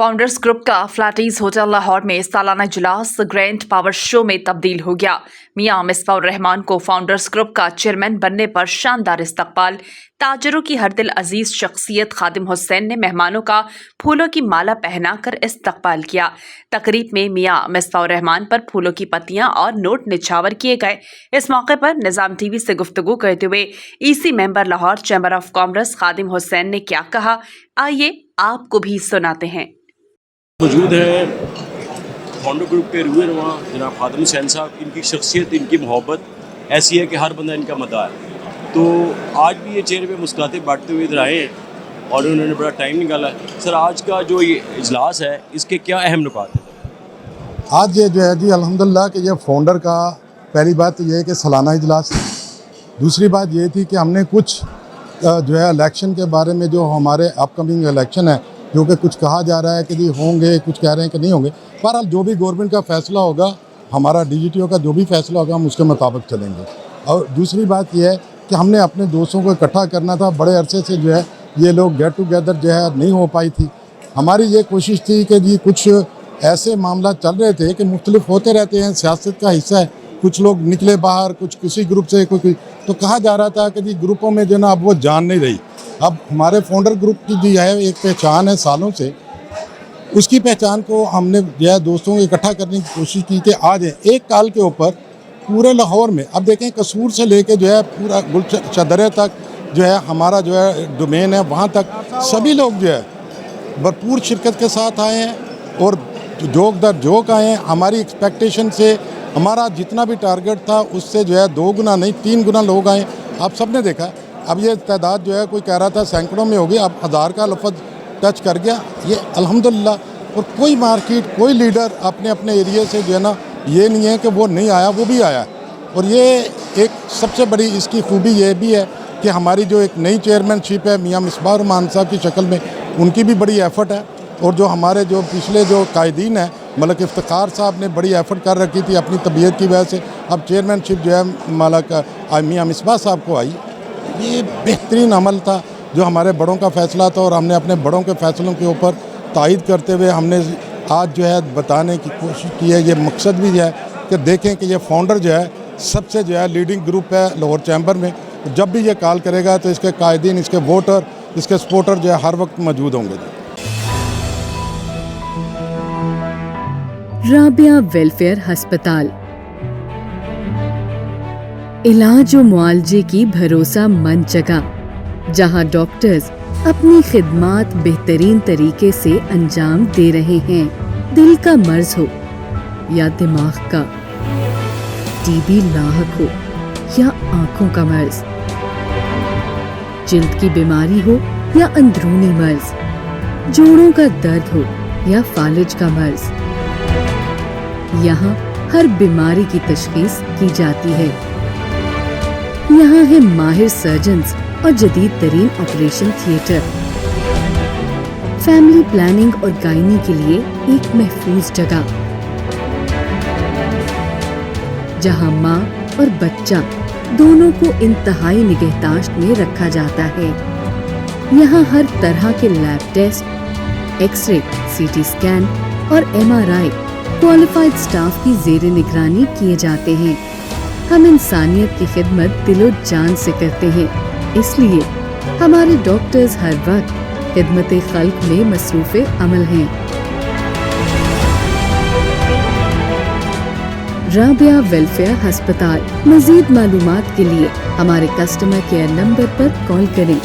Founders group का Flatties hotel Lahore में सालाना इजलास ग्रैंड पावर शो में तब्दील हो गया। मियां मिसबाहुर रहमान को फाउंडर्स ग्रुप का चेयरमैन बनने पर शानदार इस्तकबाल। ताजरों की हर दिल अजीज शख्सियत खादिम हुसैन ने मेहमानों का फूलों की माला पहनाकर इस्तकबाल किया। तकरीब में मियां मिसबाहुर रहमान पर फूलों की पत्तियां और नोट निछावर किए गए। इस मौके पर निजाम टीवी से गुफ्तगू करते हुए EC member Lahore chamber of commerce Khadim Hussain ने क्या कहा, आइए आपको भी सुनाते हैं। मौजूद है फाउंडर ग्रुप के रूए रवां जनाब खादिम हुसैन साहब। इनकी शख्सियत, इनकी मोहब्बत ऐसी है कि हर बंदा इनका मदाह है। तो आज भी ये चेहरे पे मुस्कुराते बांटते हुए इधर आए हैं और उन्होंने बड़ा टाइम निकाला है। सर, आज का जो ये इजलास है इसके क्या अहम नुकात हैं? आज ये जो है जी अल्हम्दुलिल्लाह कि ये फाउंडर का पहली बात तो ये है कि सालाना इजलास है। दूसरी बात ये थी कि हमने कुछ जो है इलेक्शन के बारे में, जो हमारे अपकमिंग इलेक्शन है, जो कि कुछ कहा जा रहा है कि जी होंगे, कुछ कह रहे हैं कि नहीं होंगे। बहरहाल जो भी गवर्नमेंट का फ़ैसला होगा, हमारा DGTO का जो भी फ़ैसला होगा, हम उसके मुताबिक चलेंगे। और दूसरी बात यह है कि हमने अपने दोस्तों को इकट्ठा करना था। बड़े अरसे से जो है ये लोग गेट टुगेदर जो है नहीं हो पाई थी। हमारी ये कोशिश थी कि जी कुछ ऐसे मामला चल रहे थे कि मुख्तलिफ होते रहते हैं, सियासत का हिस्सा है। कुछ लोग निकले बाहर, कुछ किसी ग्रुप से, कोई तो कहा जा रहा था कि जी ग्रुपों में जो ना अब वो जान नहीं रही। अब हमारे फाउंडर ग्रुप की जो है एक पहचान है सालों से, उसकी पहचान को हमने जो है दोस्तों को इकट्ठा करने की कोशिश की कि आज एक काल के ऊपर पूरे लाहौर में, अब देखें कसूर से लेके जो है पूरा गुलशदरे तक जो है हमारा जो है डोमेन है, वहाँ तक सभी लोग जो है भरपूर शिरकत के साथ आए हैं और जोक दर जोक आए हैं। हमारी एक्सपेक्टेशन से हमारा जितना भी टारगेट था उससे जो है 2 गुना नहीं 3 गुना लोग आए। आप सब ने देखा, अब ये तादाद जो है कोई कह रहा था सैकड़ों में होगी, अब 1000 का लफ्ज़ टच कर गया। ये अल्हम्दुलिल्लाह। और कोई मार्केट, कोई लीडर अपने अपने एरिया से जो है ना, ये नहीं है कि वो नहीं आया, वो भी आया। और ये एक सबसे बड़ी इसकी खूबी ये भी है कि हमारी जो एक नई चेयरमैनशिप है मियां मिसबाहुर रहमान साहब की शक्ल में, उनकी भी बड़ी एफ़र्ट है। और जो हमारे जो पिछले जो कायदीन हैं, मलक इफ्तिखार साहब ने बड़ी एफ़र्ट कर रखी थी अपनी तबीयत की वजह से, अब चेयरमैनशिप जो है मलक मियां मिसबाह साहब को आई। ये बेहतरीन अमल था जो हमारे बड़ों का फ़ैसला था और हमने अपने बड़ों के फ़ैसलों के ऊपर तायद करते हुए हमने आज जो है बताने की कोशिश की है। ये मकसद भी है कि देखें कि ये फाउंडर जो है सबसे जो है लीडिंग ग्रुप है लाहौर चैम्बर में। जब भी ये कॉल करेगा तो इसके कायदीन, इसके वोटर, इसके सपोर्टर जो है हर वक्त मौजूद होंगे। राबिया वेलफेयर अस्पताल, इलाज और मुआलजे की भरोसा मंद जगह, जहां डॉक्टर्स अपनी खिदमात बेहतरीन तरीके से अंजाम दे रहे हैं। दिल का मर्ज हो या दिमाग का, TB लाहक हो या आंखों का मर्ज, जिल्द की बीमारी हो या अंदरूनी मर्ज, जोड़ों का दर्द हो या फालिज का मर्ज, यहाँ हर बीमारी की तशखीस की जाती है। यहाँ है माहिर सर्जन्स और जदीद तरीन ऑपरेशन थिएटर। फैमिली प्लानिंग और गायनी के लिए एक महफूज जगह, जहाँ माँ और बच्चा दोनों को इंतहाई निगहदाश्त में रखा जाता है। यहाँ हर तरह के lab test, X-ray, CT scan और MRI क्वालिफाइड स्टाफ की ज़ेरे निगरानी किए जाते हैं। हम इंसानियत की खिदमत दिलो जान से करते हैं, इसलिए हमारे डॉक्टर्स हर वक्त खिदमत खल्क में मसरूफ़ अमल हैं। राबिया वेलफेयर अस्पताल। मज़ीद मालूमात के लिए हमारे कस्टमर केयर नंबर पर कॉल करें